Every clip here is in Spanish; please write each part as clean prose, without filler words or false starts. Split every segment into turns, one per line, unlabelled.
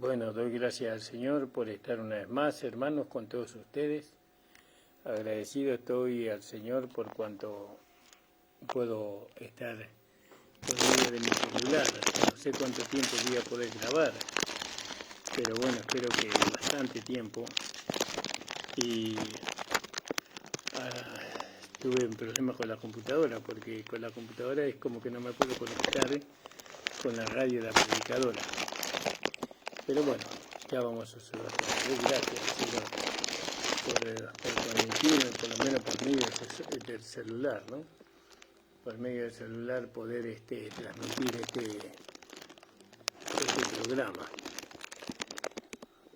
Bueno, doy gracias al Señor por estar una vez más, hermanos, con todos ustedes. Agradecido estoy al Señor por cuanto puedo estar por medio de mi celular. No sé cuánto tiempo voy a poder grabar, pero bueno, espero que bastante tiempo. Y tuve un problema con la computadora, porque con la computadora es como que no me puedo conectar con la radio de la predicadora. Pero bueno, ya vamos a hacerlo. Gracias, Señor, por permitirme, por lo menos por medio del celular, ¿no? Por medio del celular poder transmitir este programa.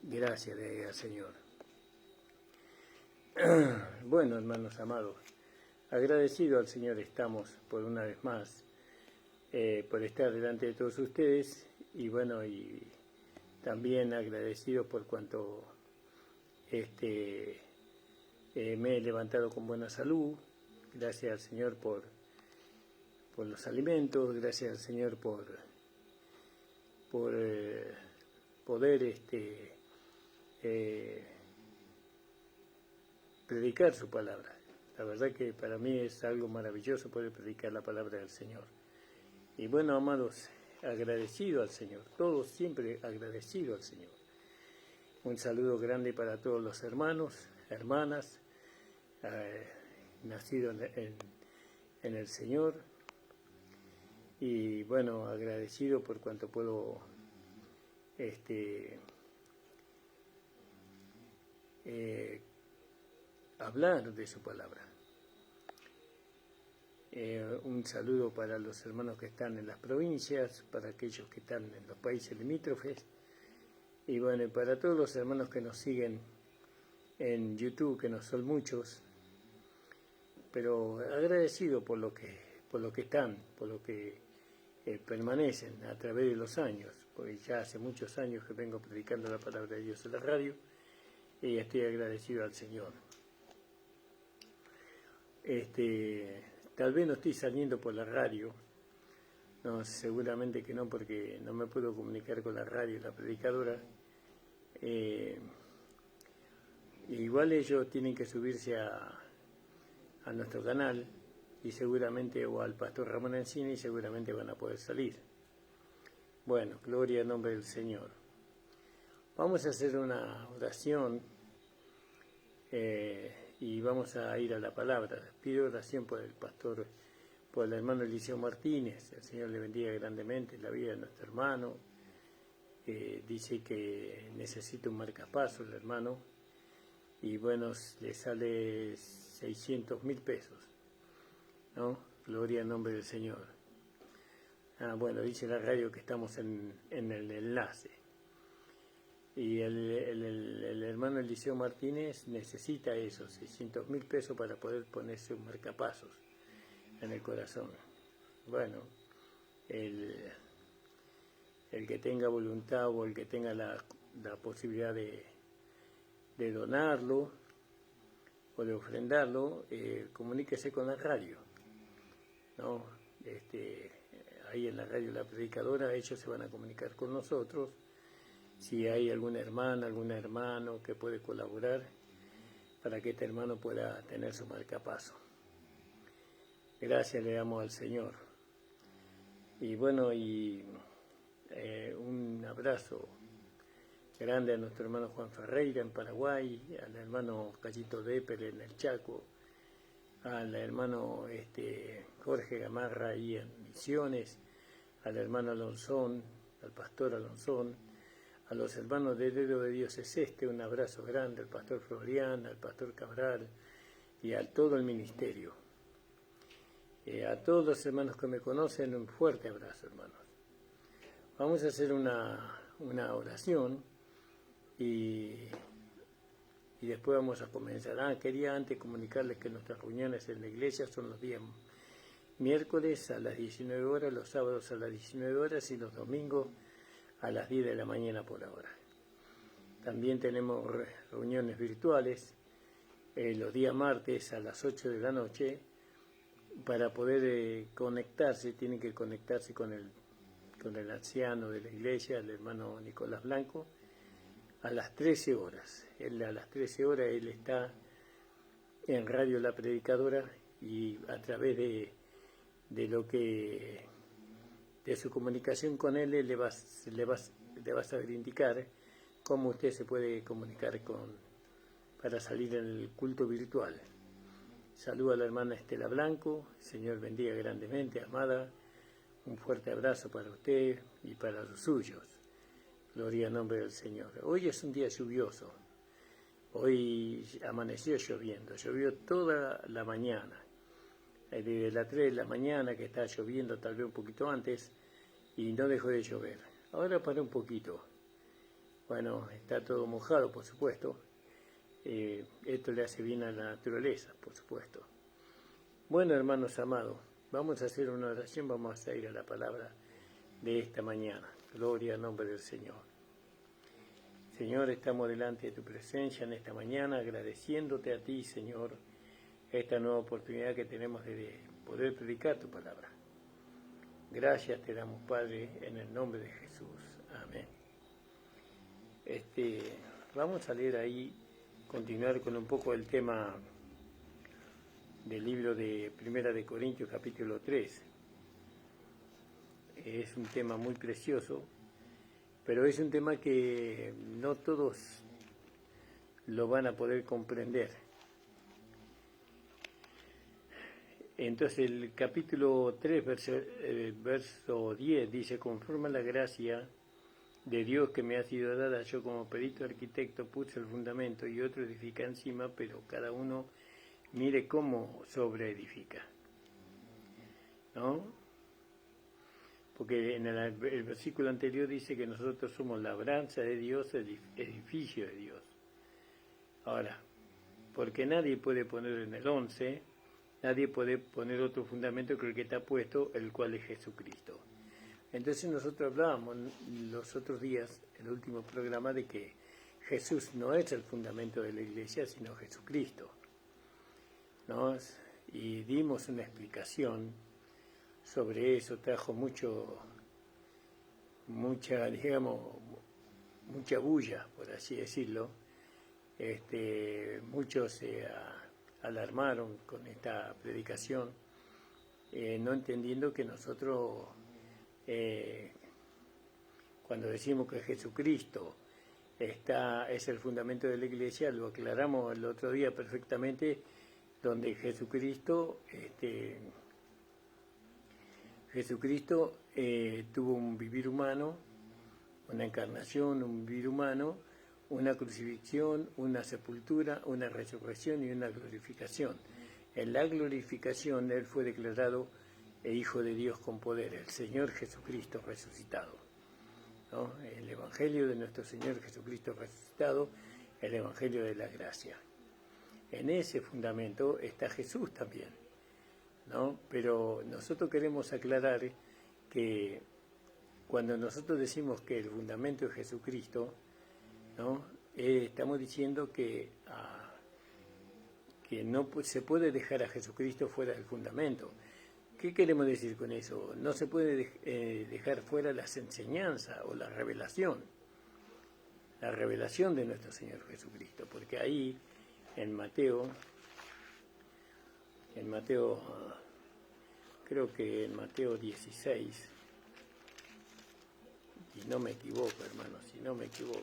Gracias al Señor. Bueno, hermanos amados, agradecido al Señor estamos por una vez más, por estar delante de todos ustedes, y bueno, y también agradecido por cuanto me he levantado con buena salud. Gracias al Señor por los alimentos, gracias al Señor por poder predicar su palabra. La verdad que para mí es algo maravilloso poder predicar la palabra del Señor. Y bueno, amados, agradecido al Señor, todos siempre agradecido al Señor. Un saludo grande para todos los hermanos, hermanas, nacidos en el Señor. Y bueno, agradecido por cuanto puedo hablar de su palabra. Un saludo para los hermanos que están en las provincias, para aquellos que están en los países limítrofes, y bueno, para todos los hermanos que nos siguen en YouTube, que no son muchos, pero agradecido por lo que están, por lo que permanecen a través de los años, porque ya hace muchos años que vengo predicando la palabra de Dios en la radio, y estoy agradecido al Señor. Tal vez no estoy saliendo por la radio, no, seguramente que no, porque no me puedo comunicar con la radio, la predicadora. Igual ellos tienen que subirse a nuestro canal, y seguramente, o al pastor Ramón Encina, y seguramente van a poder salir. Bueno, gloria al nombre del Señor. Vamos a hacer una oración y vamos a ir a la palabra. Pido oración por el pastor, por el hermano Eliseo Martínez. El Señor le bendiga grandemente la vida de nuestro hermano. Dice que necesita un marcapaso el hermano, y bueno, le sale 600.000 pesos, ¿no? Gloria al nombre del Señor. Bueno, dice la radio que estamos en el enlace. Y el hermano Eliseo Martínez necesita esos 600.000 pesos para poder ponerse un marcapasos en el corazón. Bueno, el que tenga voluntad, o el que tenga la posibilidad de donarlo o de ofrendarlo, comuníquese con la radio, ¿no? Ahí en la radio La Predicadora, ellos se van a comunicar con nosotros. Si hay alguna hermana, algún hermano que puede colaborar para que este hermano pueda tener su marcapaso. Gracias le damos al Señor. Y bueno, un abrazo grande a nuestro hermano Juan Ferreira en Paraguay, al hermano Callito Depel en el Chaco, al hermano Jorge Gamarra ahí en Misiones, al hermano Alonzón, al pastor Alonzón, a los hermanos de Dedo de Dios es un abrazo grande, al pastor Florian, al pastor Cabral y a todo el ministerio. A todos los hermanos que me conocen, un fuerte abrazo, hermanos. Vamos a hacer una oración y después vamos a comenzar. Quería antes comunicarles que nuestras reuniones en la iglesia son los días miércoles a las 19 horas, los sábados a las 19 horas y los domingos a las 10 de la mañana por hora. También tenemos reuniones virtuales los días martes a las 8 de la noche. Para poder conectarse, tienen que conectarse con el anciano de la iglesia, el hermano Nicolás Blanco, a las 13 horas. A las 13 horas él está en Radio La Predicadora y a través de su comunicación con él le va a saber indicar cómo usted se puede comunicar para salir en el culto virtual. Saludo a la hermana Estela Blanco, Señor bendiga grandemente, amada, un fuerte abrazo para usted y para los suyos. Gloria al nombre del Señor. Hoy es un día lluvioso, hoy amaneció lloviendo, llovió toda la mañana, desde las 3 de la mañana que está lloviendo, tal vez un poquito antes, y no dejó de llover. Ahora paró un poquito. Bueno, está todo mojado, por supuesto. Esto le hace bien a la naturaleza, por supuesto. Bueno, hermanos amados, vamos a hacer una oración, vamos a ir a la palabra de esta mañana. Gloria al nombre del Señor. Señor, estamos delante de tu presencia en esta mañana, agradeciéndote a ti, Señor, esta nueva oportunidad que tenemos de poder predicar tu palabra. Gracias te damos, Padre, en el nombre de Jesús. Amén. Vamos a leer ahí, continuar con un poco el tema del libro de Primera de Corintios, capítulo 3. Es un tema muy precioso, pero es un tema que no todos lo van a poder comprender. Entonces el capítulo 3, verso 10 dice: conforme a la gracia de Dios que me ha sido dada, yo como perito arquitecto puse el fundamento y otro edifica encima, pero cada uno mire cómo sobreedifica, ¿no? Porque en el versículo anterior dice que nosotros somos labranza de Dios, edificio de Dios. Ahora, porque nadie puede poner en el 11, nadie puede poner otro fundamento que el que está puesto, el cual es Jesucristo. Entonces nosotros hablábamos los otros días, el último programa, de que Jesús no es el fundamento de la iglesia, sino Jesucristo, ¿no? Y dimos una explicación sobre eso, trajo mucha bulla, por así decirlo. Muchos se alarmaron con esta predicación, no entendiendo que nosotros, cuando decimos que Jesucristo es el fundamento de la iglesia, lo aclaramos el otro día perfectamente, donde Jesucristo tuvo un vivir humano, una encarnación, un vivir humano, una crucifixión, una sepultura, una resurrección y una glorificación. En la glorificación él fue declarado Hijo de Dios con poder, el Señor Jesucristo resucitado, ¿no? El Evangelio de nuestro Señor Jesucristo resucitado, el Evangelio de la gracia. En ese fundamento está Jesús también, ¿no? Pero nosotros queremos aclarar que cuando nosotros decimos que el fundamento es Jesucristo, ¿no? Estamos diciendo que no se puede dejar a Jesucristo fuera del fundamento. ¿Qué queremos decir con eso? No se puede dejar fuera las enseñanzas o la revelación de nuestro Señor Jesucristo, porque ahí en Mateo, creo que en Mateo 16, si no me equivoco, hermanos, si no me equivoco,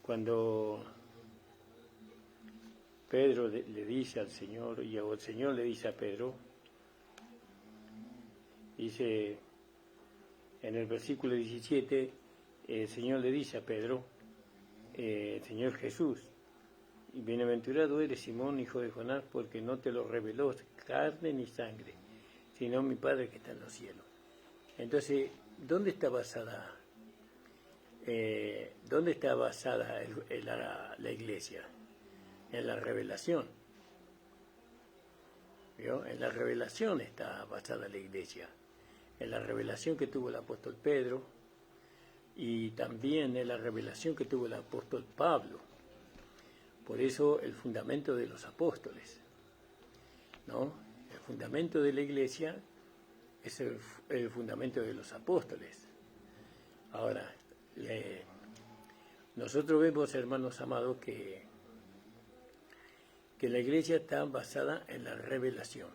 cuando Pedro le dice al Señor, y el Señor le dice a Pedro, dice en el versículo 17, el Señor le dice a Pedro, Señor Jesús, y bienaventurado eres Simón, hijo de Jonás, porque no te lo reveló carne ni sangre, sino mi Padre que está en los cielos. Entonces, ¿dónde está basada la iglesia? En la revelación. ¿Vio? En la revelación está basada la iglesia. En la revelación que tuvo el apóstol Pedro y también en la revelación que tuvo el apóstol Pablo. Por eso el fundamento de los apóstoles, ¿no? El fundamento de la iglesia es el fundamento de los apóstoles. Ahora, nosotros vemos, hermanos amados, que la iglesia está basada en la revelación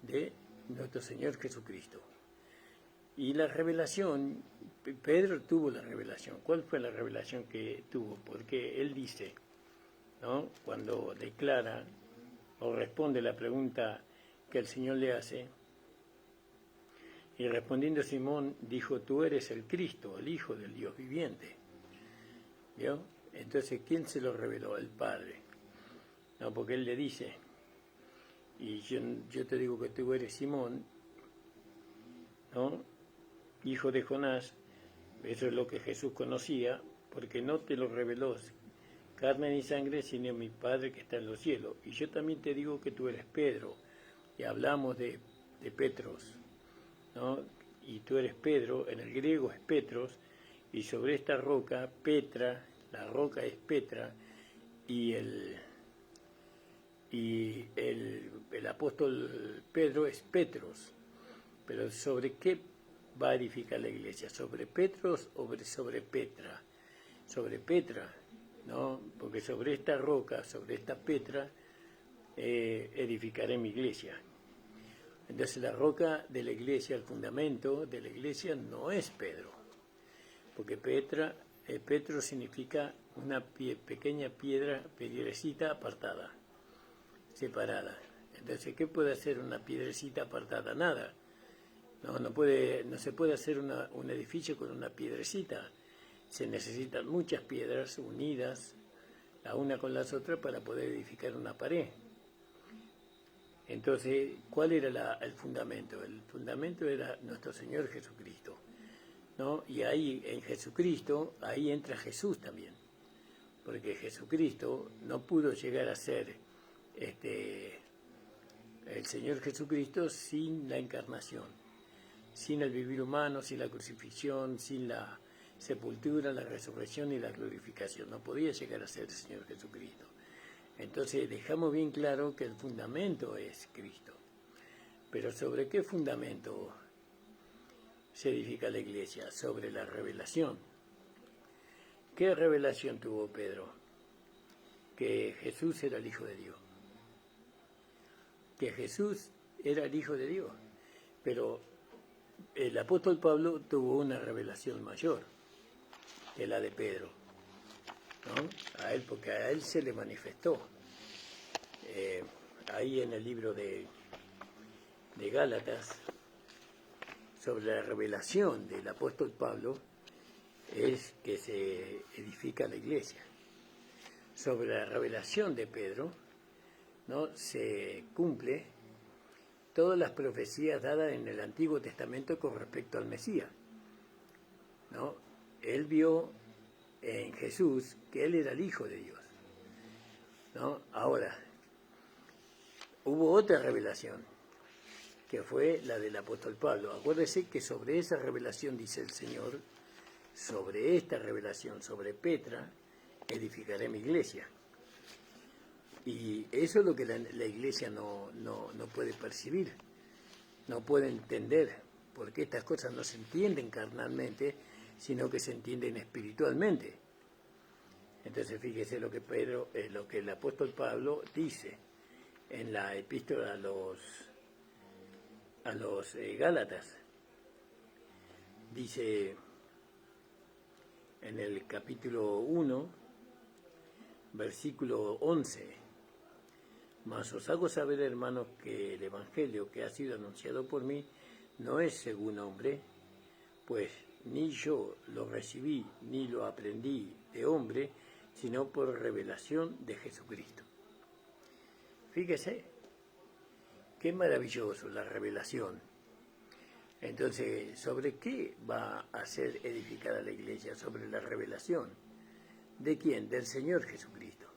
de nuestro Señor Jesucristo. Y la revelación, Pedro tuvo la revelación. ¿Cuál fue la revelación que tuvo? Porque él dice, ¿no?, cuando declara o responde la pregunta que el Señor le hace, y respondiendo Simón dijo: tú eres el Cristo, el Hijo del Dios viviente. ¿Vio? Entonces, ¿quién se lo reveló? El Padre. No, porque él le dice, y yo te digo que tú eres Simón, ¿no?, hijo de Jonás. Eso es lo que Jesús conocía, porque no te lo reveló carne ni sangre, sino mi Padre que está en los cielos. Y yo también te digo que tú eres Pedro. Y hablamos de Petros, ¿no? Y tú eres Pedro, en el griego es Petros, y sobre esta roca, Petra, la roca es Petra, y el apóstol Pedro es Petros. Pero ¿sobre qué va a edificar la iglesia? ¿Sobre Petros o sobre Petra? Sobre Petra, ¿no? Porque sobre esta roca, sobre esta Petra, edificaré mi iglesia. Entonces la roca de la iglesia, el fundamento de la iglesia no es Pedro, porque Petro significa una pequeña piedrecita apartada, separada. Entonces, ¿qué puede hacer una piedrecita apartada? Nada. No se puede hacer un edificio con una piedrecita. Se necesitan muchas piedras unidas la una con las otras para poder edificar una pared. Entonces, ¿cuál era el fundamento? El fundamento era nuestro Señor Jesucristo, ¿no? Y ahí, en Jesucristo, ahí entra Jesús también, porque Jesucristo no pudo llegar a ser el Señor Jesucristo sin la encarnación, sin el vivir humano, sin la crucifixión, sin la sepultura, la resurrección y la glorificación. No podía llegar a ser el Señor Jesucristo. Entonces dejamos bien claro que el fundamento es Cristo. Pero ¿sobre qué fundamento se edifica la iglesia? Sobre la revelación. ¿Qué revelación tuvo Pedro? Que Jesús era el Hijo de Dios. Que Jesús era el Hijo de Dios. Pero el apóstol Pablo tuvo una revelación mayor que la de Pedro, ¿no? A él, porque a él se le manifestó. Ahí en el libro de Gálatas, sobre la revelación del apóstol Pablo, es que se edifica la iglesia. Sobre la revelación de Pedro, ¿no?, se cumple todas las profecías dadas en el Antiguo Testamento con respecto al Mesías, ¿no? Él vio en Jesús que él era el Hijo de Dios, ¿no? Ahora, hubo otra revelación, que fue la del apóstol Pablo. Acuérdese que sobre esa revelación, dice el Señor, sobre esta revelación, sobre Petra, edificaré mi iglesia. Y eso es lo que la iglesia no puede percibir, no puede entender, porque estas cosas no se entienden carnalmente, sino que se entienden espiritualmente. Entonces fíjese lo que el apóstol Pablo dice en la epístola a los Gálatas. Dice en el capítulo 1, versículo 11: mas os hago saber, hermanos, que el evangelio que ha sido anunciado por mí no es según hombre, pues ni yo lo recibí ni lo aprendí de hombre, sino por revelación de Jesucristo. Fíjese, qué maravilloso la revelación. Entonces, ¿sobre qué va a ser edificada la iglesia? Sobre la revelación. ¿De quién? Del Señor Jesucristo.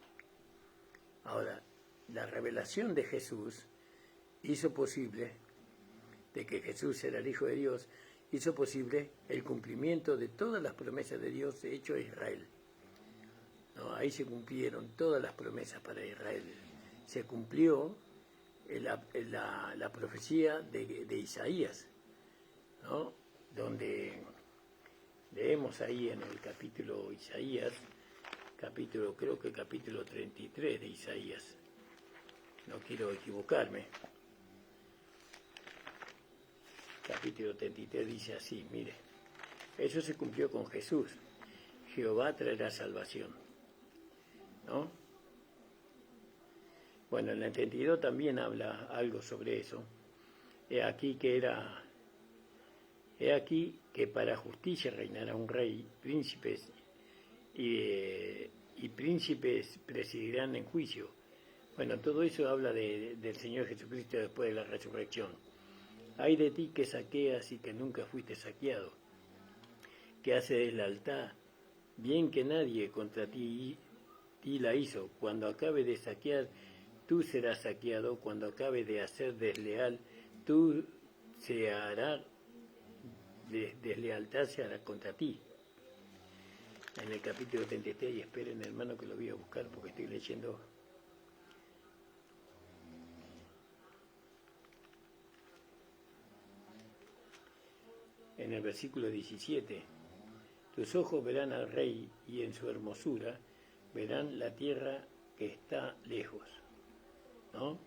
Ahora, la revelación de Jesús hizo posible, de que Jesús era el Hijo de Dios, hizo posible el cumplimiento de todas las promesas de Dios hecho a Israel. ¿No? Ahí se cumplieron todas las promesas para Israel. Se cumplió la profecía de Isaías, ¿no? Donde leemos ahí en el capítulo Isaías, creo que capítulo 33 de Isaías, no quiero equivocarme, capítulo 33 dice así, mire, eso se cumplió con Jesús, Jehová traerá salvación, ¿no? Bueno, en el 32 también habla algo sobre eso. He aquí que para justicia reinará un rey, príncipes y príncipes presidirán en juicio. Bueno, todo eso habla del Señor Jesucristo después de la resurrección. Ay de ti que saqueas y que nunca fuiste saqueado, que haces lealtad, bien que nadie contra ti la hizo. Cuando acabe de saquear, tú serás saqueado. Cuando acabe de hacer desleal, tú se hará deslealtad se hará contra ti. En el capítulo 33, y esperen hermano que lo voy a buscar porque estoy leyendo. En el versículo 17, tus ojos verán al rey y en su hermosura verán la tierra que está lejos, ¿no?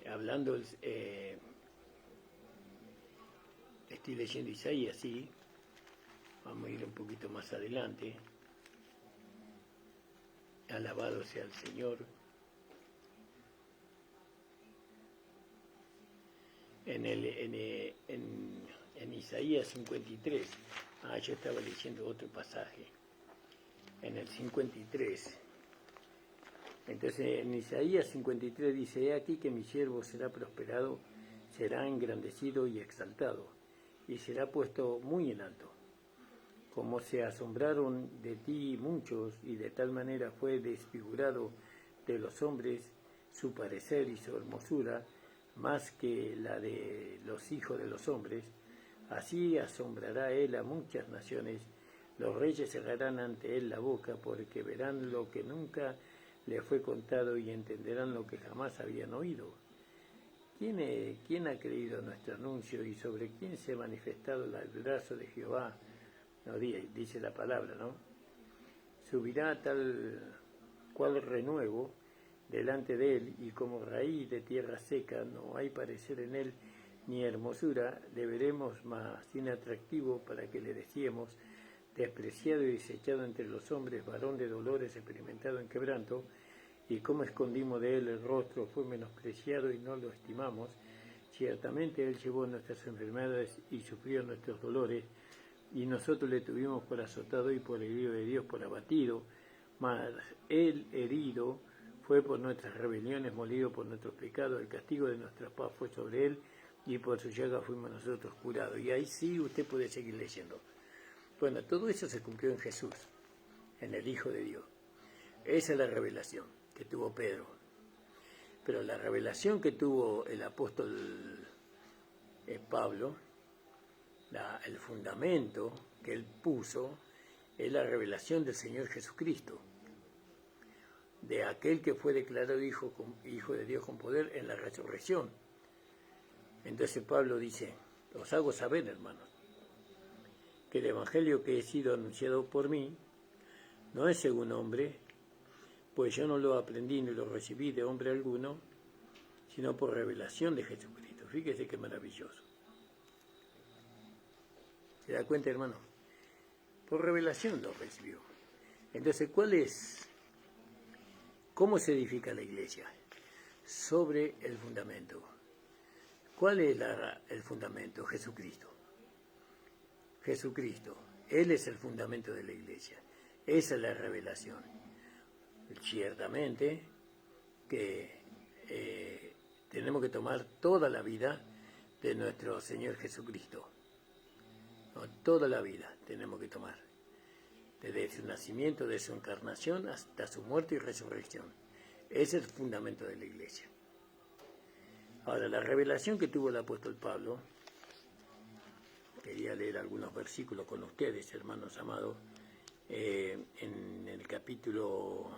Hablando, estoy leyendo Isaías, sí, vamos a ir un poquito más adelante. Alabado sea el Señor. En Isaías 53, yo estaba leyendo otro pasaje, en el 53, entonces en Isaías 53 dice, he aquí que mi siervo será prosperado, será engrandecido y exaltado, y será puesto muy en alto. Como se asombraron de ti muchos, y de tal manera fue desfigurado de los hombres su parecer y su hermosura, más que la de los hijos de los hombres, así asombrará él a muchas naciones. Los reyes cerrarán ante él la boca, porque verán lo que nunca le fue contado y entenderán lo que jamás habían oído. ¿Quién ha creído nuestro anuncio y sobre quién se ha manifestado el brazo de Jehová? No, dice la palabra, ¿no? Subirá tal cual renuevo delante de él, y como raíz de tierra seca, no hay parecer en él ni hermosura, le veremos más inatractivo para que le decíamos, despreciado y desechado entre los hombres, varón de dolores, experimentado en quebranto, y como escondimos de él el rostro, fue menospreciado y no lo estimamos. Ciertamente él llevó nuestras enfermedades y sufrió nuestros dolores, y nosotros le tuvimos por azotado y por herido de Dios, por abatido, mas él herido fue por nuestras rebeliones, molido por nuestros pecados, el castigo de nuestra paz fue sobre él, y por su llaga fuimos nosotros curados. Y ahí sí usted puede seguir leyendo. Bueno, todo eso se cumplió en Jesús, en el Hijo de Dios. Esa es la revelación que tuvo Pedro. Pero la revelación que tuvo el apóstol Pablo, el fundamento que él puso, es la revelación del Señor Jesucristo, de aquel que fue declarado hijo de Dios con poder en la resurrección. Entonces Pablo dice, os hago saber, hermanos, que el evangelio que he sido anunciado por mí no es según hombre, pues yo no lo aprendí ni lo recibí de hombre alguno, sino por revelación de Jesucristo. Fíjese qué maravilloso. ¿Se da cuenta, hermano? Por revelación lo recibió. Entonces, ¿cómo se edifica la iglesia? Sobre el fundamento. ¿Cuál es el fundamento? Jesucristo. Jesucristo. Él es el fundamento de la iglesia. Esa es la revelación. Ciertamente que tenemos que tomar toda la vida de nuestro Señor Jesucristo. No, toda la vida tenemos que tomar. Desde su nacimiento, de su encarnación hasta su muerte y resurrección. Ese es el fundamento de la iglesia. Ahora, la revelación que tuvo el apóstol Pablo, quería leer algunos versículos con ustedes, hermanos amados, en el capítulo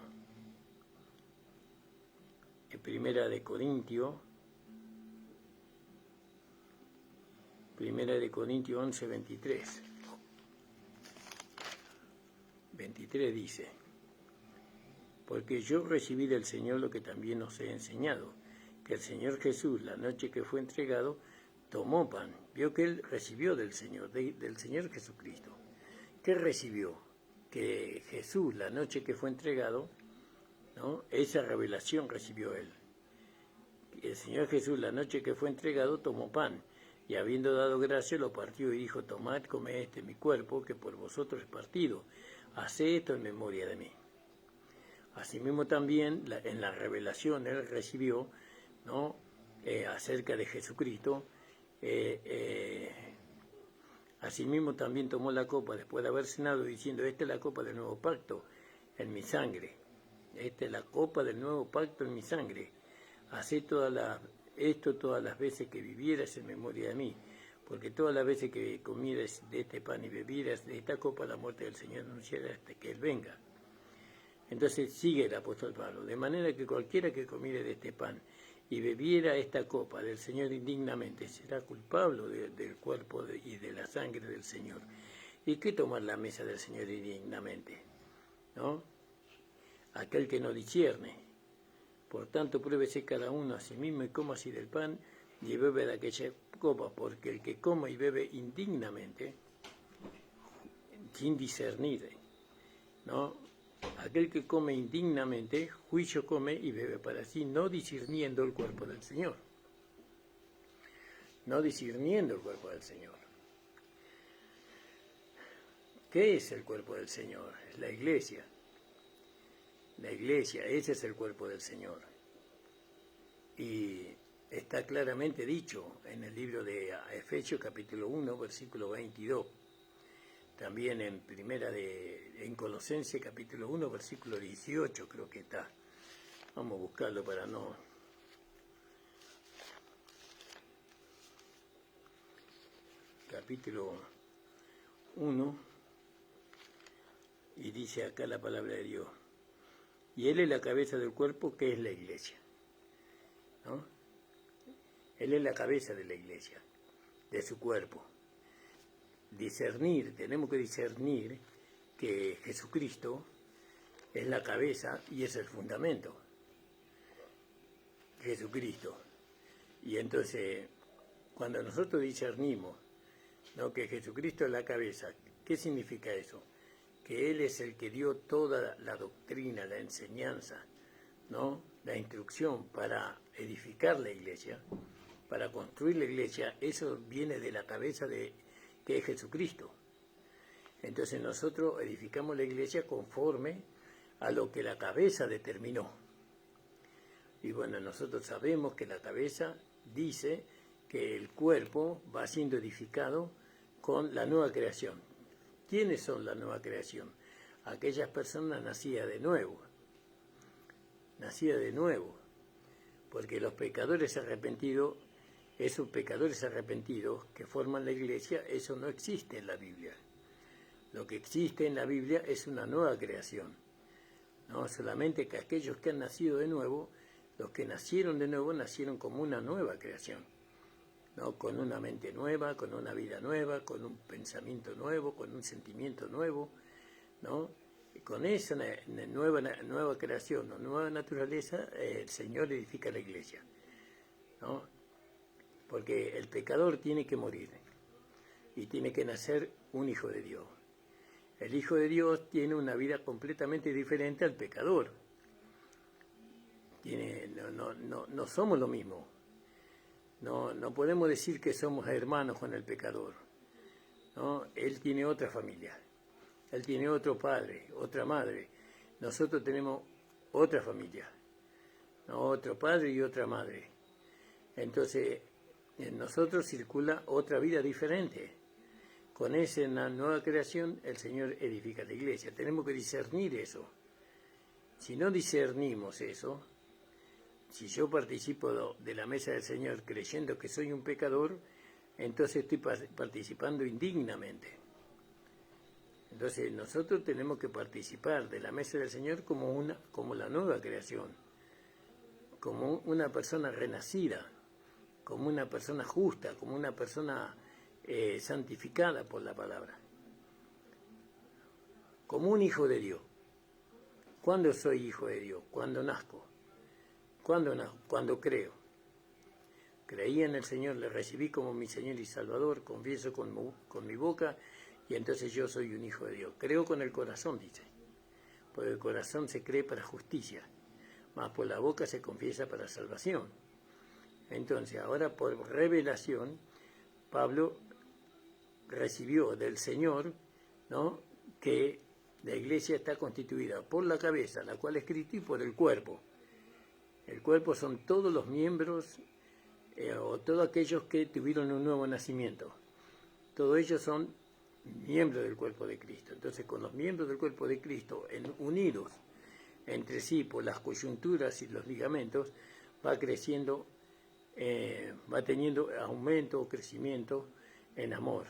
Primera de Corintios 11, 23. 23 dice: porque yo recibí del Señor lo que también os he enseñado, que el Señor Jesús, la noche que fue entregado, tomó pan. Vio que él recibió del Señor, del Señor Jesucristo. ¿Qué recibió? Que Jesús, la noche que fue entregado, ¿no? Esa revelación recibió él. El Señor Jesús, la noche que fue entregado, tomó pan, y habiendo dado gracia, lo partió y dijo: tomad, comed, este mi cuerpo, que por vosotros es partido. Haced esto en memoria de mí. Asimismo también, en la revelación, él recibió, ¿no? Acerca de Jesucristo. Asimismo también tomó la copa después de haber cenado, diciendo: esta es la copa del nuevo pacto en mi sangre. Esta es la copa del nuevo pacto en mi sangre. Haced esto todas las veces que vivieras en memoria de mí, porque todas las veces que comieras de este pan y bebieras de esta copa, la muerte del Señor anunciará hasta que Él venga. Entonces sigue el apóstol Pablo: de manera que cualquiera que comiere de este pan y bebiera esta copa del Señor indignamente, será culpable del cuerpo y de la sangre del Señor. ¿Y qué tomar la mesa del Señor indignamente? ¿No? Aquel que no discierne. Por tanto, pruébese cada uno a sí mismo y coma así del pan y bebe de aquella copa, porque el que coma y bebe indignamente, sin discernir, ¿no? Aquel que come indignamente, juicio come y bebe para sí, no discerniendo el cuerpo del Señor. No discerniendo el cuerpo del Señor. ¿Qué es el cuerpo del Señor? Es la iglesia. La iglesia, ese es el cuerpo del Señor. Y está claramente dicho en el libro de Efesios capítulo 1, versículo 22. También en Colosenses capítulo 1, versículo 18 creo que está. Vamos a buscarlo para no... Capítulo 1, y dice acá la palabra de Dios: y Él es la cabeza del cuerpo, que es la iglesia, ¿no? Él es la cabeza de la iglesia, de su cuerpo. Tenemos que discernir que Jesucristo es la cabeza y es el fundamento. Jesucristo. Y entonces, cuando nosotros discernimos, ¿no?, que Jesucristo es la cabeza, ¿qué significa eso? Que Él es el que dio toda la doctrina, la enseñanza, ¿no?, la instrucción para edificar la iglesia, para construir la iglesia. Eso viene de la cabeza que es Jesucristo. Entonces nosotros edificamos la iglesia conforme a lo que la cabeza determinó. Y bueno, nosotros sabemos que la cabeza dice que el cuerpo va siendo edificado con la nueva creación. ¿Quiénes son la nueva creación? Aquellas personas nacidas de nuevo. Nacidas de nuevo. Porque los pecadores arrepentidos, esos pecadores arrepentidos que forman la iglesia, eso no existe en la Biblia. Lo que existe en la Biblia es una nueva creación. No solamente que aquellos que han nacido de nuevo, los que nacieron de nuevo, nacieron como una nueva creación, ¿no? Con una mente nueva, con una vida nueva, con un pensamiento nuevo, con un sentimiento nuevo, ¿no? Y con esa nueva creación o nueva naturaleza, el Señor edifica la iglesia, ¿no? Porque el pecador tiene que morir y tiene que nacer un hijo de Dios. El Hijo de Dios tiene una vida completamente diferente al pecador. No somos lo mismo. No podemos decir que somos hermanos con el pecador, ¿no? Él tiene otra familia, él tiene otro padre, otra madre. Nosotros tenemos otra familia, ¿no? Otro padre y otra madre. Entonces, en nosotros circula otra vida diferente. Con esa nueva creación, el Señor edifica la iglesia. Tenemos que discernir eso. Si no discernimos eso, si yo participo de la mesa del Señor creyendo que soy un pecador, entonces estoy participando indignamente. Entonces nosotros tenemos que participar de la mesa del Señor como la nueva creación, como una persona renacida, como una persona justa, como una persona santificada por la palabra, como un hijo de Dios. ¿Cuándo soy hijo de Dios? Cuando nazco. ¿Cuándo nazco? Cuando creo. Creí en el Señor, le recibí como mi Señor y Salvador, confieso con mi boca y entonces yo soy un hijo de Dios. Creo con el corazón, dice, por el corazón se cree para justicia, mas por la boca se confiesa para salvación. Entonces, ahora por revelación, Pablo recibió del Señor, ¿no?, que la iglesia está constituida por la cabeza, la cual es Cristo, y por el cuerpo. El cuerpo son todos los miembros o todos aquellos que tuvieron un nuevo nacimiento. Todos ellos son miembros del cuerpo de Cristo. Entonces, con los miembros del cuerpo de Cristo unidos entre sí por las coyunturas y los ligamentos, va creciendo, va teniendo aumento o crecimiento en amor.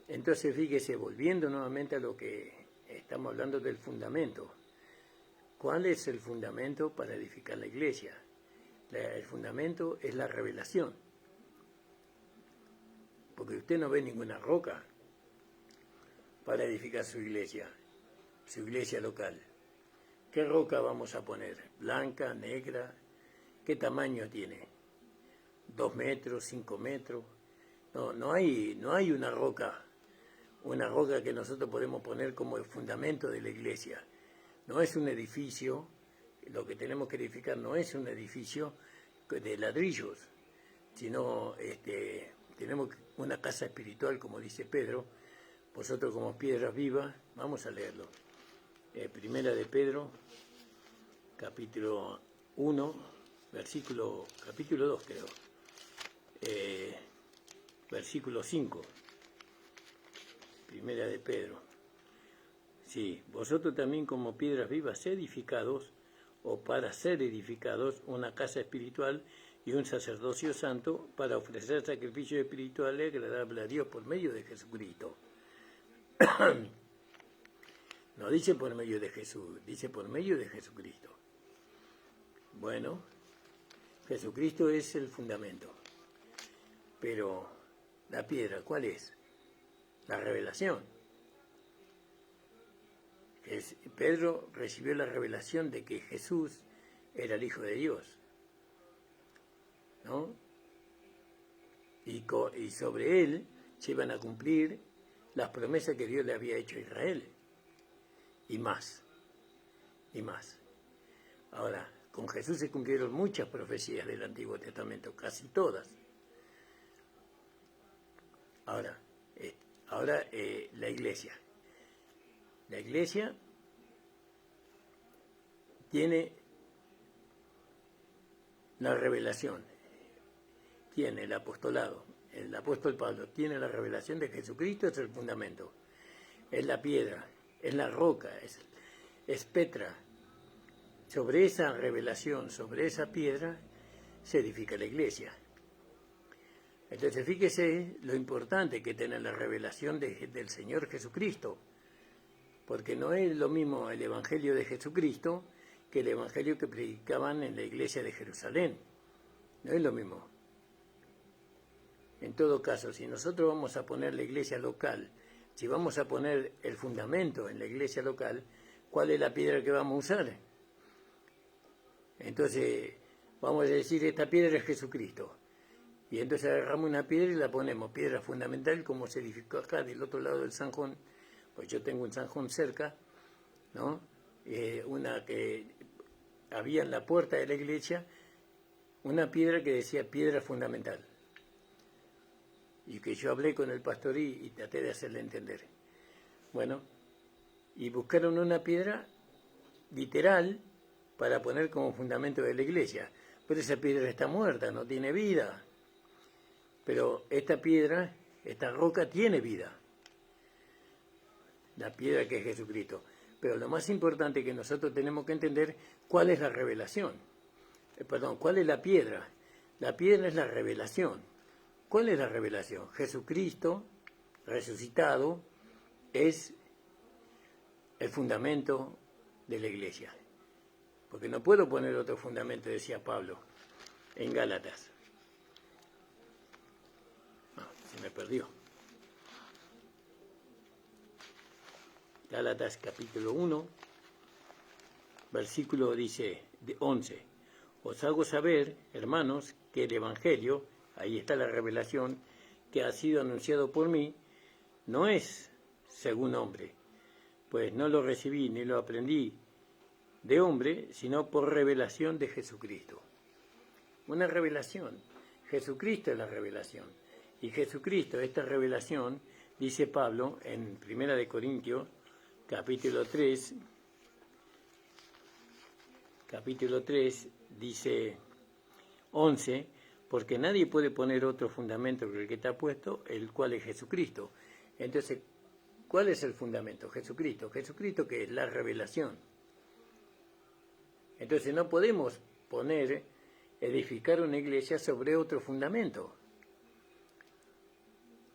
Entonces, fíjese, volviendo nuevamente a lo que estamos hablando del fundamento. ¿Cuál es el fundamento para edificar la iglesia? El fundamento es la revelación. Porque usted no ve ninguna roca para edificar su iglesia local. ¿Qué roca vamos a poner? ¿Blanca, negra? ¿Qué tamaño tiene? ¿2 metros, 5 metros? No hay una roca que nosotros podemos poner como el fundamento de la iglesia. No es un edificio, lo que tenemos que edificar no es un edificio de ladrillos, sino tenemos una casa espiritual, como dice Pedro, vosotros como piedras vivas. Vamos a leerlo. Primera de Pedro, capítulo 1, capítulo 2 creo, versículo 5. Primera de Pedro. Sí, vosotros también como piedras vivas edificados, o para ser edificados, una casa espiritual y un sacerdocio santo, para ofrecer sacrificios espirituales agradables a Dios por medio de Jesucristo. No dice por medio de Jesús, dice por medio de Jesucristo. Bueno, Jesucristo es el fundamento. Pero la piedra, ¿cuál es? La revelación. Pedro recibió la revelación de que Jesús era el Hijo de Dios, ¿no? Y sobre él se iban a cumplir las promesas que Dios le había hecho a Israel. Y más. Y más. Ahora, con Jesús se cumplieron muchas profecías del Antiguo Testamento, casi todas. Ahora, la iglesia. La iglesia tiene la revelación, tiene el apostolado. El apóstol Pablo tiene la revelación de Jesucristo, es el fundamento. Es la piedra, es la roca, es Petra. Sobre esa revelación, sobre esa piedra, se edifica la iglesia. Entonces, fíjese lo importante que tiene la revelación del Señor Jesucristo, porque no es lo mismo el Evangelio de Jesucristo que el Evangelio que predicaban en la iglesia de Jerusalén. No es lo mismo. En todo caso, si nosotros vamos a poner la iglesia local, si vamos a poner el fundamento en la iglesia local, ¿cuál es la piedra que vamos a usar? Entonces, vamos a decir, esta piedra es Jesucristo. Y entonces agarramos una piedra y la ponemos, piedra fundamental, como se edificó acá del otro lado del Sanjón. Pues yo tengo un Sanjón cerca, ¿no? Una que había en la puerta de la iglesia, una piedra que decía piedra fundamental. Y que yo hablé con el pastor y traté de hacerle entender. Bueno, y buscaron una piedra literal para poner como fundamento de la iglesia. Pero esa piedra está muerta, no tiene vida. Pero esta piedra, esta roca tiene vida. La piedra que es Jesucristo. Pero lo más importante que nosotros tenemos que entender, ¿cuál es la revelación? ¿Cuál es la piedra? La piedra es la revelación. ¿Cuál es la revelación? Jesucristo, resucitado, es el fundamento de la iglesia. porque no puedo poner otro fundamento, decía Pablo en Gálatas. Se me perdió. Gálatas capítulo 1, versículo dice 11. Os hago saber, hermanos, que el Evangelio, ahí está la revelación, que ha sido anunciado por mí, no es según hombre, pues no lo recibí ni lo aprendí de hombre, sino por revelación de Jesucristo. Una revelación. Jesucristo es la revelación. Y Jesucristo, esta revelación, dice Pablo en 1 Corintios, capítulo 3, dice 11, porque nadie puede poner otro fundamento que el que está puesto, el cual es Jesucristo. Entonces, ¿cuál es el fundamento? Jesucristo. Jesucristo, que es la revelación. Entonces no podemos edificar una iglesia sobre otro fundamento.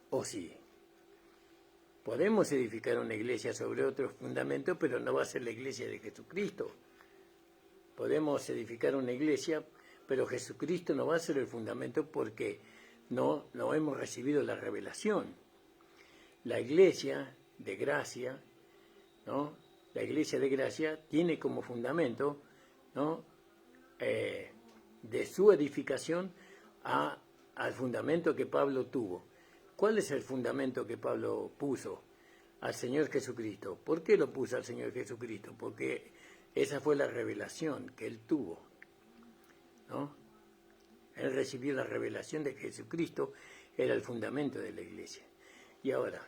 ¿O sí? Podemos edificar una iglesia sobre otro fundamento, pero no va a ser la iglesia de Jesucristo. Podemos edificar una iglesia, pero Jesucristo no va a ser el fundamento porque no hemos recibido la revelación. La iglesia de gracia, ¿no? La iglesia de gracia tiene como fundamento, ¿no? De su edificación al fundamento que Pablo tuvo. ¿Cuál es el fundamento que Pablo puso? Al Señor Jesucristo. ¿Por qué lo puso al Señor Jesucristo? Porque esa fue la revelación que él tuvo, ¿no? Él recibió la revelación de Jesucristo, era el fundamento de la iglesia. Y ahora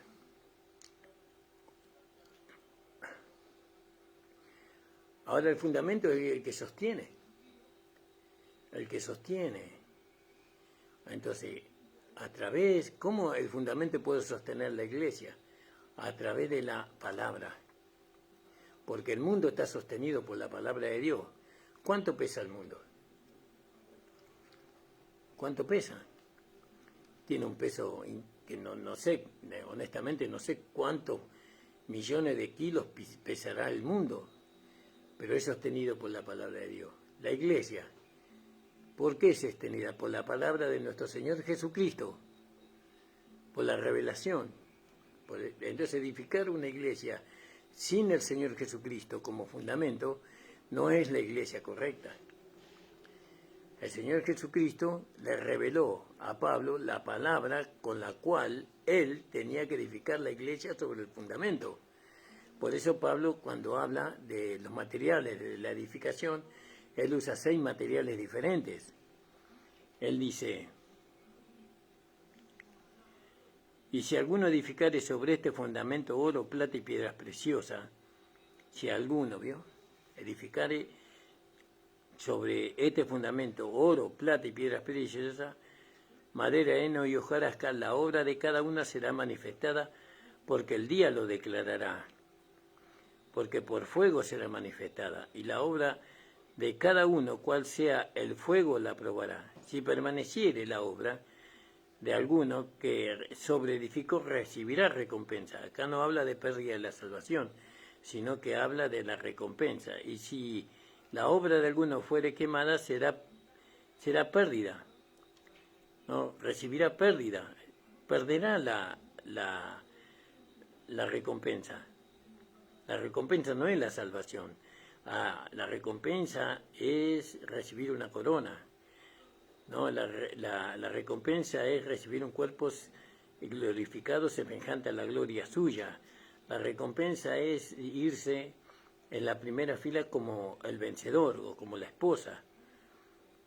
el fundamento es el que sostiene. El que sostiene. Entonces, ¿cómo el fundamento puede sostener la iglesia? A través de la palabra. Porque el mundo está sostenido por la palabra de Dios. ¿Cuánto pesa el mundo? ¿Cuánto pesa? Tiene un peso que no sé, honestamente no sé cuántos millones de kilos pesará el mundo, pero es sostenido por la palabra de Dios. La iglesia, ¿por qué es sostenida? Por la palabra de nuestro Señor Jesucristo, por la revelación. Entonces, edificar una iglesia sin el Señor Jesucristo como fundamento no es la iglesia correcta. El Señor Jesucristo le reveló a Pablo la palabra con la cual él tenía que edificar la iglesia sobre el fundamento. Por eso Pablo, cuando habla de los materiales de la edificación, él usa 6 materiales diferentes. Él dice: y si alguno edificare sobre este fundamento oro, plata y piedras preciosas, si alguno, edificare sobre este fundamento oro, plata y piedras preciosas, madera, heno y hojarasca, la obra de cada una será manifestada, porque el día lo declarará, porque por fuego será manifestada, y la obra de cada uno, cual sea el fuego, la probará. Si permaneciere la obra de alguno que sobreedificó, recibirá recompensa. Acá no habla de pérdida de la salvación, sino que habla de la recompensa. Y si la obra de alguno fuere quemada, será pérdida, ¿no? Recibirá pérdida, perderá la recompensa. La recompensa no es la salvación. La recompensa es recibir una corona, ¿no? La recompensa es recibir un cuerpo glorificado semejante a la gloria suya. La recompensa es irse en la primera fila como el vencedor o como la esposa.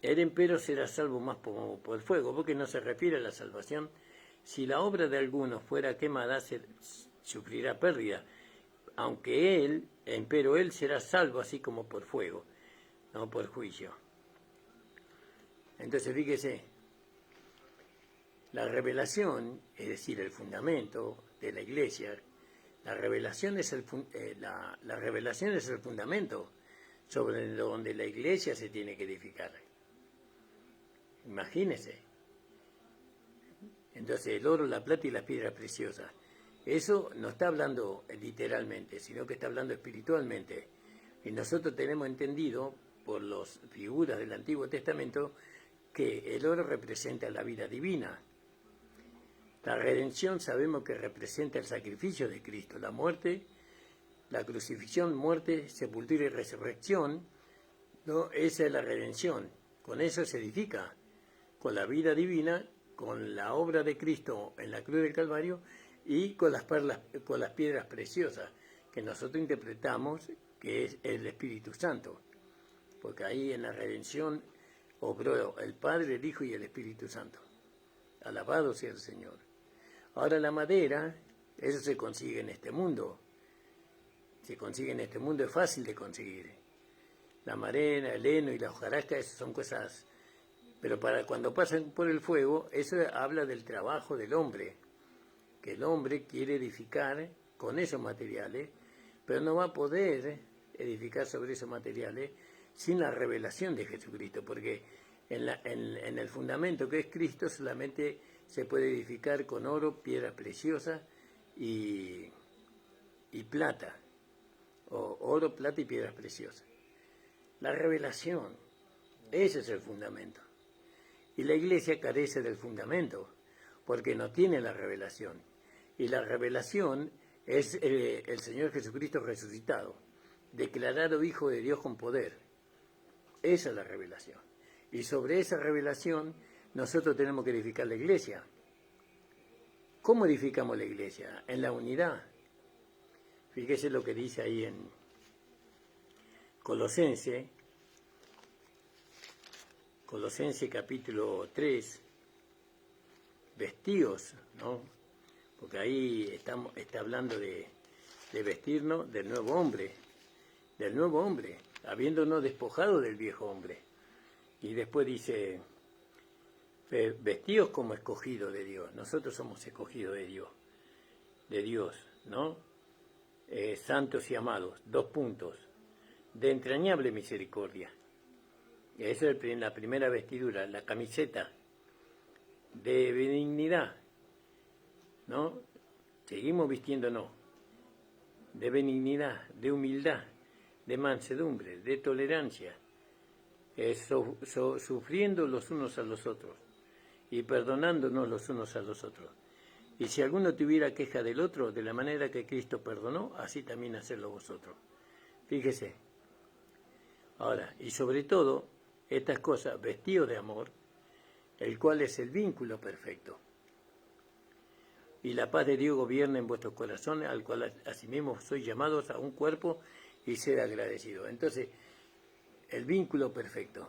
El empero será salvo más por el fuego, porque no se refiere a la salvación. Si la obra de alguno fuera quemada, sufrirá pérdida, aunque empero él será salvo así como por fuego, no por juicio. Entonces fíjese, la revelación, es decir, el fundamento de la iglesia, la revelación es el fundamento sobre donde la iglesia se tiene que edificar. Imagínese. Entonces el oro, la plata y las piedras preciosas. Eso no está hablando literalmente, sino que está hablando espiritualmente. Y nosotros tenemos entendido, por las figuras del Antiguo Testamento que el oro representa la vida divina. La redención sabemos que representa el sacrificio de Cristo, la muerte, la crucifixión, muerte, sepultura y resurrección, ¿no? Esa es la redención. Con eso se edifica, con la vida divina, con la obra de Cristo en la cruz del Calvario y con las piedras preciosas que nosotros interpretamos que es el Espíritu Santo, porque ahí en la redención obró el Padre, el Hijo y el Espíritu Santo. Alabado sea el Señor. Ahora la madera, eso se consigue en este mundo. Se consigue en este mundo, es fácil de conseguir. La madera, el heno y la hojarasca, esas son cosas. Pero para cuando pasan por el fuego, eso habla del trabajo del hombre. Que el hombre quiere edificar con esos materiales, pero no va a poder edificar sobre esos materiales sin la revelación de Jesucristo, porque en el fundamento que es Cristo solamente se puede edificar con oro, piedras preciosas y plata, o oro, plata y piedras preciosas. La revelación, ese es el fundamento. Y la iglesia carece del fundamento, porque no tiene la revelación. Y la revelación es el Señor Jesucristo resucitado, declarado Hijo de Dios con poder. Esa es la revelación. Y sobre esa revelación nosotros tenemos que edificar la iglesia. ¿Cómo edificamos la iglesia? En la unidad. Fíjese lo que dice ahí en Colosense capítulo 3, vestidos, ¿no? Porque ahí está hablando de vestirnos del nuevo hombre, habiéndonos despojado del viejo hombre. Y después dice, vestidos como escogidos de Dios. Nosotros somos escogidos de Dios, ¿no? Santos y amados, 2 puntos, de entrañable misericordia. Y esa es la primera vestidura, la camiseta de benignidad, ¿no? Seguimos vistiéndonos de benignidad, de humildad, de mansedumbre, de tolerancia, sufriendo los unos a los otros y perdonándonos los unos a los otros. Y si alguno tuviera queja del otro, de la manera que Cristo perdonó, así también hacedlo vosotros. Fíjese. Ahora, y sobre todo, estas cosas, vestidos de amor, el cual es el vínculo perfecto. Y la paz de Dios gobierna en vuestros corazones, al cual asimismo sois llamados a un cuerpo y ser agradecidos. Entonces, el vínculo perfecto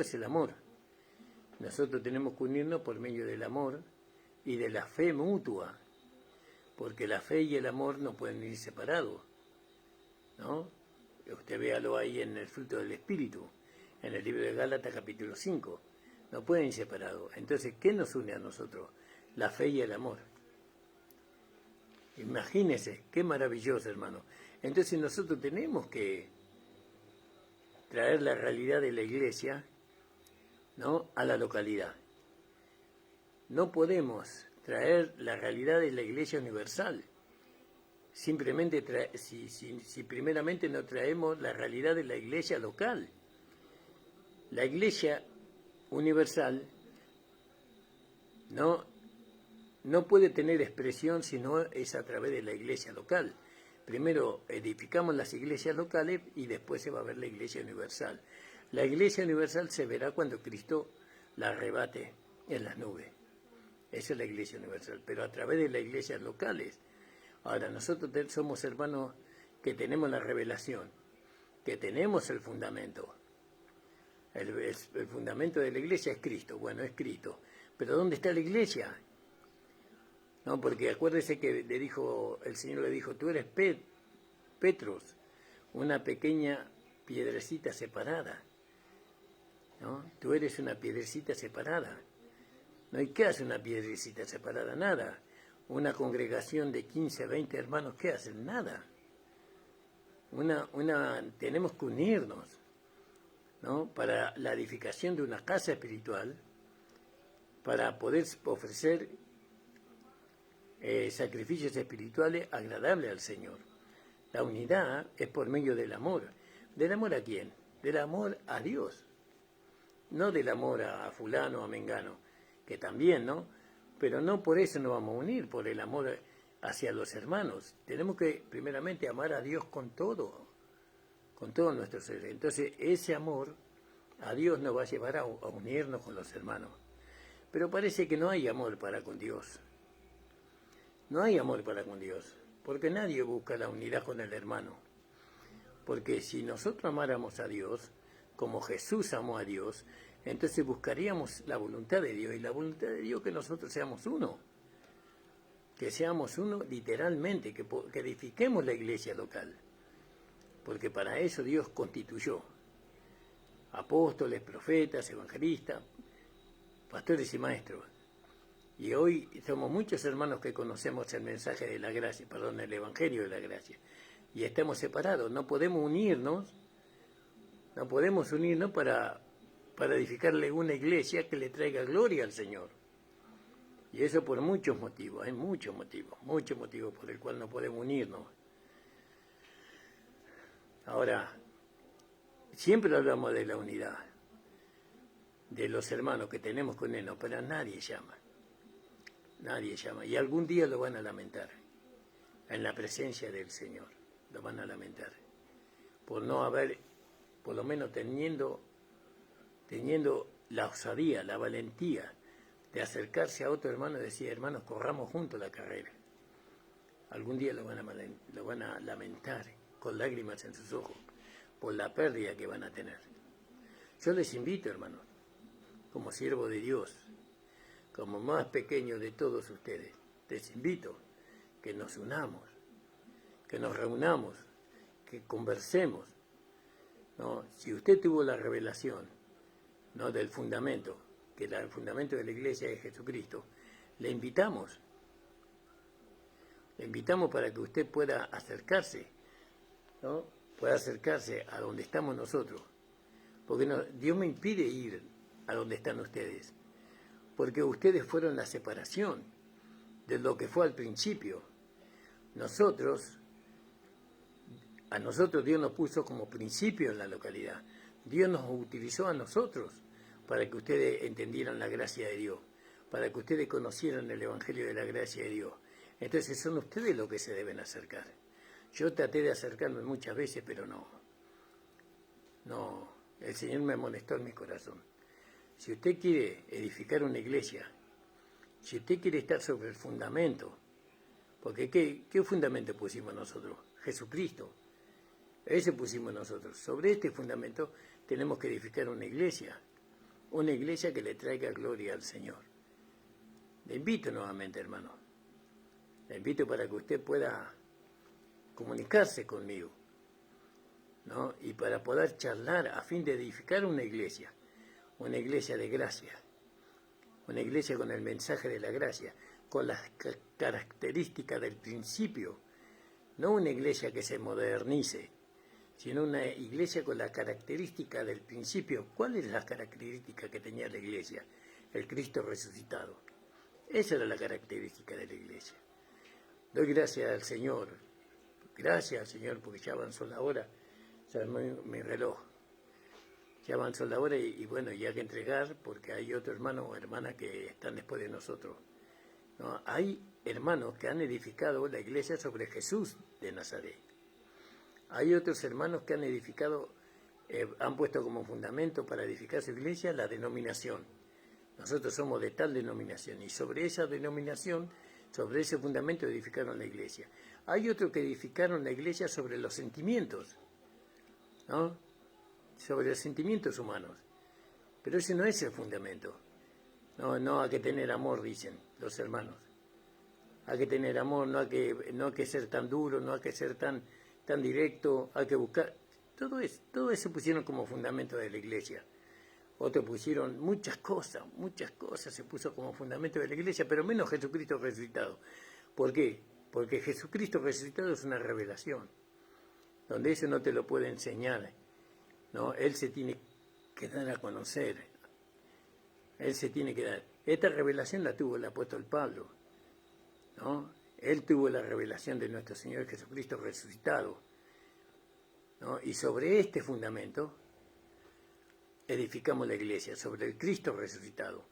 es el amor. Nosotros tenemos que unirnos por medio del amor y de la fe mutua, porque la fe y el amor no pueden ir separados, ¿no? Usted véalo ahí en el fruto del Espíritu, en el libro de Gálatas capítulo 5, no pueden ir separados. Entonces, ¿qué nos une a nosotros? La fe y el amor. Imagínense, qué maravilloso, hermano. Entonces nosotros tenemos que traer la realidad de la iglesia, ¿no?, a la localidad. No podemos traer la realidad de la iglesia universal. Simplemente si primeramente no traemos la realidad de la iglesia local. La iglesia universal no puede tener expresión si no es a través de la iglesia local. Primero edificamos las iglesias locales y después se va a ver la iglesia universal. La iglesia universal se verá cuando Cristo la arrebate en las nubes. Esa es la iglesia universal, pero a través de las iglesias locales. Ahora, nosotros somos hermanos que tenemos la revelación, que tenemos el fundamento. El fundamento de la iglesia es Cristo. Bueno, es Cristo. Pero ¿dónde está la iglesia? No, porque acuérdese que el Señor le dijo, tú eres Petros, una pequeña piedrecita separada, ¿no? Tú eres una piedrecita separada. ¿No? ¿Y qué hace una piedrecita separada? Nada. Una congregación de 15, 20 hermanos, ¿qué hacen? Nada. Tenemos que unirnos, ¿no?, para la edificación de una casa espiritual, para poder ofrecer sacrificios espirituales agradables al Señor. La unidad es por medio del amor. ¿Del amor a quién? del amor a Dios, no del amor a fulano, a mengano, que también, ¿no? Pero no por eso nos vamos a unir, por el amor hacia los hermanos. Tenemos que primeramente amar a Dios con todo nuestro ser. Entonces ese amor a Dios nos va a llevar a unirnos con los hermanos. Pero parece que no hay amor para con Dios. No hay amor para con Dios, porque nadie busca la unidad con el hermano. Porque si nosotros amáramos a Dios, como Jesús amó a Dios, entonces buscaríamos la voluntad de Dios, y la voluntad de Dios es que nosotros seamos uno. Que seamos uno literalmente, que edifiquemos la iglesia local. Porque para eso Dios constituyó apóstoles, profetas, evangelistas, pastores y maestros. Y hoy somos muchos hermanos que conocemos el mensaje de la gracia, el evangelio de la gracia. Y estamos separados, no podemos unirnos para edificarle una iglesia que le traiga gloria al Señor. Y eso por muchos motivos, hay muchos motivos por el cual no podemos unirnos. Ahora, siempre hablamos de la unidad, de los hermanos que tenemos con Él, pero nadie llama. Nadie llama. Y algún día lo van a lamentar. En la presencia del Señor. Lo van a lamentar. Por no haber, por lo menos teniendo la osadía, la valentía de acercarse a otro hermano y decir, hermanos, corramos juntos la carrera. Algún día lo van a lamentar con lágrimas en sus ojos por la pérdida que van a tener. Yo les invito, hermanos, como siervo de Dios, como más pequeño de todos ustedes, les invito que nos unamos, que nos reunamos, que conversemos, ¿no? Si usted tuvo la revelación, ¿no?, del fundamento, que el fundamento de la iglesia es Jesucristo, le invitamos para que usted pueda acercarse, ¿no? Pueda acercarse a donde estamos nosotros, porque Dios me impide ir a donde están ustedes, porque ustedes fueron la separación de lo que fue al principio. A nosotros Dios nos puso como principio en la localidad. Dios nos utilizó a nosotros para que ustedes entendieran la gracia de Dios, para que ustedes conocieran el Evangelio de la gracia de Dios. Entonces son ustedes los que se deben acercar. Yo traté de acercarme muchas veces, pero no, el Señor me molestó en mi corazón. Si usted quiere edificar una iglesia, si usted quiere estar sobre el fundamento, porque ¿qué fundamento pusimos nosotros? Jesucristo. Ese pusimos nosotros. Sobre este fundamento tenemos que edificar una iglesia que le traiga gloria al Señor. Le invito nuevamente, hermano. Le invito para que usted pueda comunicarse conmigo, ¿no? Y para poder charlar a fin de edificar una iglesia de gracia, una iglesia con el mensaje de la gracia, con las características del principio, no una iglesia que se modernice, sino una iglesia con la característica del principio. ¿Cuál es la característica que tenía la iglesia? El Cristo resucitado. Esa era la característica de la iglesia. Doy gracias al Señor, porque ya avanzó la hora, ya mi reloj. Ya avanzó la hora y bueno, ya hay que entregar, porque hay otro hermano o hermana que están después de nosotros, ¿no? Hay hermanos que han edificado la iglesia sobre Jesús de Nazaret. Hay otros hermanos que han edificado, han puesto como fundamento para edificar su iglesia la denominación. Nosotros somos de tal denominación y sobre esa denominación, sobre ese fundamento edificaron la iglesia. Hay otros que edificaron la iglesia sobre los sentimientos, ¿no? Sobre los sentimientos humanos. Pero ese no es el fundamento. No hay que tener amor, dicen los hermanos. Hay que tener amor, no hay que ser tan duro, no hay que ser tan directo, hay que buscar. Todo eso pusieron como fundamento de la iglesia. Otros pusieron muchas cosas se puso como fundamento de la iglesia, pero menos Jesucristo resucitado. ¿Por qué? Porque Jesucristo resucitado es una revelación, donde eso no te lo puede enseñar, ¿no? Él se tiene que dar a conocer. Él se tiene que dar. Esta revelación la tuvo el apóstol Pablo, ¿no? Él tuvo la revelación de nuestro Señor Jesucristo resucitado, ¿no? Y sobre este fundamento edificamos la iglesia, sobre el Cristo resucitado,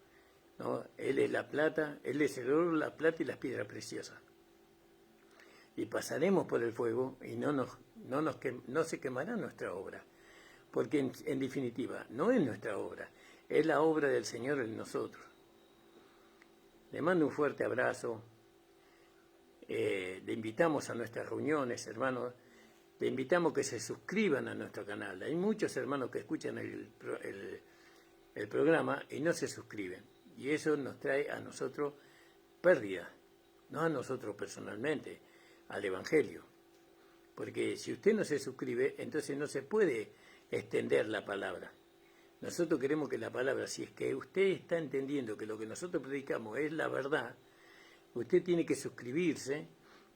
¿no? Él es la plata, Él es el oro, la plata y las piedras preciosas. Y pasaremos por el fuego y no se quemará nuestra obra, porque en definitiva no es nuestra obra, es la obra del Señor en nosotros. Le mando un fuerte abrazo, le invitamos a nuestras reuniones, hermanos, le invitamos que se suscriban a nuestro canal. Hay muchos hermanos que escuchan el programa y no se suscriben, y eso nos trae a nosotros pérdida, no a nosotros personalmente, al Evangelio. Porque si usted no se suscribe, entonces no se puede extender la palabra. Nosotros queremos que la palabra, si es que usted está entendiendo que lo que nosotros predicamos es la verdad, usted tiene que suscribirse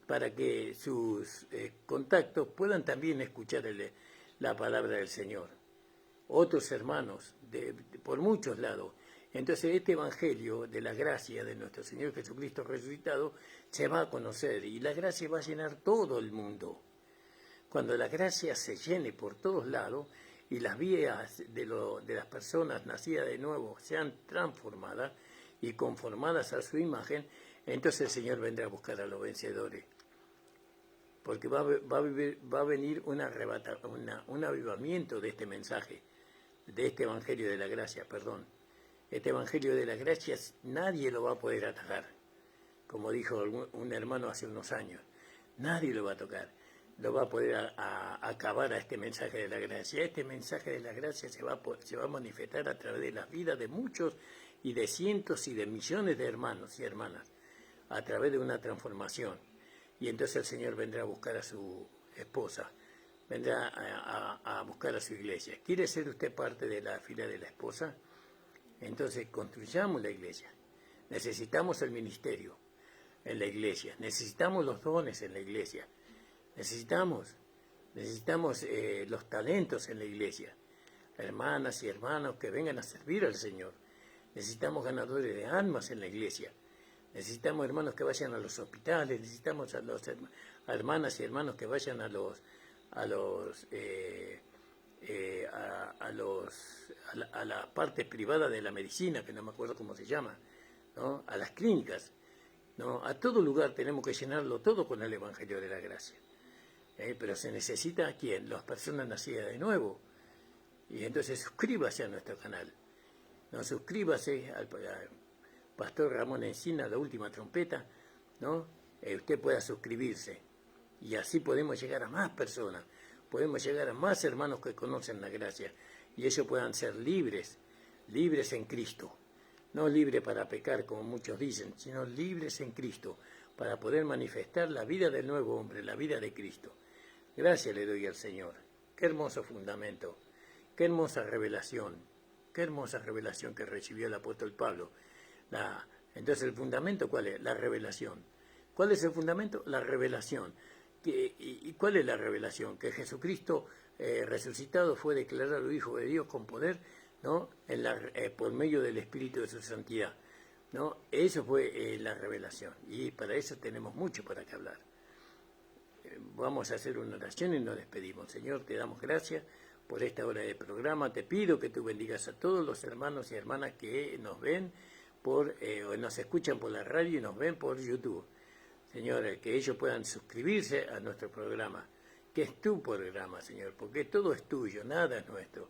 para que sus contactos puedan también escuchar la palabra del Señor. Otros hermanos, por muchos lados. Entonces este Evangelio de la gracia de nuestro Señor Jesucristo resucitado se va a conocer y la gracia va a llenar todo el mundo. Cuando la gracia se llene por todos lados y las vías de las personas nacidas de nuevo sean transformadas y conformadas a su imagen, entonces el Señor vendrá a buscar a los vencedores. Porque va a venir un avivamiento de este mensaje, de este Evangelio de la gracia, perdón. Este Evangelio de la gracia nadie lo va a poder atacar, como dijo un hermano hace unos años. Nadie lo va a tocar, lo va a poder acabar a este mensaje de la gracia. Este mensaje de la gracia se va a manifestar a través de las vidas de muchos y de cientos y de millones de hermanos y hermanas, a través de una transformación. Y entonces el Señor vendrá a buscar a su esposa, vendrá a buscar a su iglesia. ¿Quiere ser usted parte de la fila de la esposa? Entonces construyamos la iglesia. Necesitamos el ministerio en la iglesia, necesitamos los dones en la iglesia, necesitamos los talentos en la iglesia, hermanas y hermanos que vengan a servir al Señor. Necesitamos ganadores de almas en la iglesia, necesitamos hermanos que vayan a los hospitales, necesitamos a hermanas y hermanos que vayan a la parte privada de la medicina, que no me acuerdo cómo se llama, ¿no? A las clínicas, ¿no? A todo lugar tenemos que llenarlo todo con el Evangelio de la gracia. Pero se necesita ¿a quién? Las personas nacidas de nuevo. Y entonces suscríbase a nuestro canal, ¿no? Suscríbase al Pastor Ramón Encina, la última trompeta, ¿no? Usted pueda suscribirse y así podemos llegar a más personas. Podemos llegar a más hermanos que conocen la gracia y ellos puedan ser libres en Cristo. No libres para pecar, como muchos dicen, sino libres en Cristo, para poder manifestar la vida del nuevo hombre, la vida de Cristo. Gracias le doy al Señor. Qué hermoso fundamento, qué hermosa revelación que recibió el apóstol Pablo. Entonces, ¿el fundamento cuál es? La revelación. ¿Cuál es el fundamento? La revelación. ¿Y cuál es la revelación? Que Jesucristo resucitado fue declarado Hijo de Dios con poder, ¿no? Por medio del Espíritu de su santidad, ¿no? Eso fue la revelación, y para eso tenemos mucho para que hablar. Vamos a hacer una oración y nos despedimos. Señor, te damos gracias por esta hora de programa. Te pido que tú bendigas a todos los hermanos y hermanas que nos ven o nos escuchan por la radio y nos ven por YouTube. Señor, que ellos puedan suscribirse a nuestro programa, que es tu programa, Señor, porque todo es tuyo, nada es nuestro.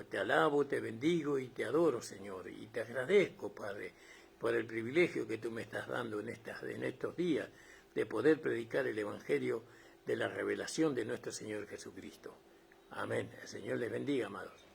Te alabo, te bendigo y te adoro, Señor, y te agradezco, Padre, por el privilegio que tú me estás dando en estos días de poder predicar el Evangelio de la revelación de nuestro Señor Jesucristo. Amén. El Señor les bendiga, amados.